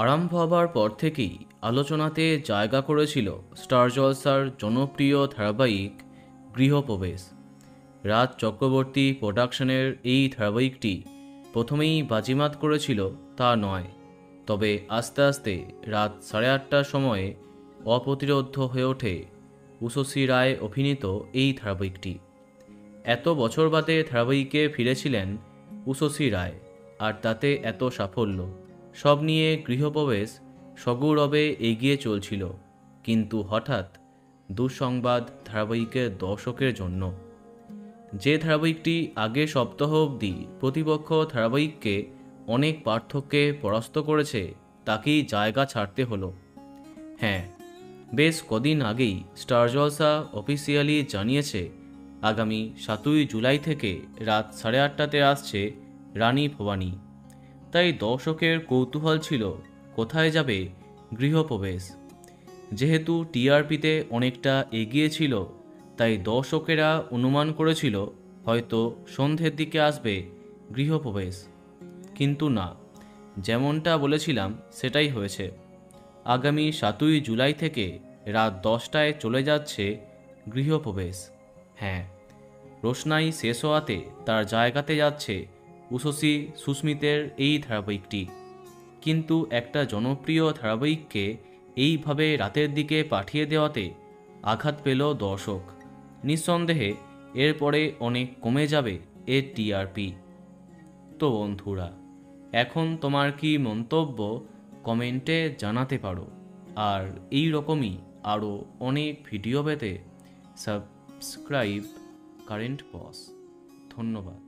আরম্ভ হবার পর থেকেই আলোচনাতে জায়গা করেছিল স্টার জলসার জনপ্রিয় ধারাবাহিক গৃহপ্রবেশ। রাজ চক্রবর্তী প্রোডাকশনের এই ধারাবাহিকটি প্রথমেই বাজিমাত করেছিল তা নয়, তবে আস্তে আস্তে রাত 8:30টার সময়ে অপ্রতিরোধ্য হয়ে ওঠে উষসী রায় অভিনীত এই ধারাবাহিকটি। এত বছর বাদে ধারাবাহিকে ফিরেছিলেন উষসী রায়, আর তাতে এত সাফল্য। সব নিয়ে গৃহপ্রবেশ সগৌরবে এগিয়ে চলছিল, কিন্তু হঠাৎ দুঃসংবাদ ধারাবাহিকের দর্শকের জন্য। যে ধারাবাহিকটি আগে সপ্তাহ অবধি প্রতিপক্ষ ধারাবাহিককে অনেক পার্থক্যে পরাস্ত করেছে, তাকেই জায়গা ছাড়তে হলো। হ্যাঁ, বেশ কদিন আগেই স্টার জলসা অফিসিয়ালি জানিয়েছে আগামী 7ই জুলাই থেকে রাত 8:30টাতে আসছে রানী ভবানী। তাই দর্শকের কৌতূহল ছিল কোথায় যাবে গৃহপ্রবেশ। যেহেতু টিআরপিতে অনেকটা এগিয়ে ছিল, তাই দর্শকেরা অনুমান করেছিল হয়তো সন্ধ্যের দিকে আসবে গৃহপ্রবেশ। কিন্তু না, যেমনটা বলেছিলাম সেটাই হয়েছে। আগামী 7ই জুলাই থেকে রাত 10টায় চলে যাচ্ছে গৃহপ্রবেশ। হ্যাঁ, রোশনাই শেষ হওয়াতে তার জায়গাতে যাচ্ছে উষসী সুস্মিতের এই ধারাবাহিকটি। কিন্তু একটা জনপ্রিয় ধারাবাহিককে এইভাবে রাতের দিকে পাঠিয়ে দেওয়াতে আঘাত পেল দর্শক। নিঃসন্দেহে এরপরে অনেক কমে যাবে এর টিআরপি। তো বন্ধুরা, এখন তোমার কি মন্তব্য কমেন্টে জানাতে পারো। আর এই রকমই আরও অনেক ভিডিও পেতে সাবস্ক্রাইব কারেন্ট বস। ধন্যবাদ।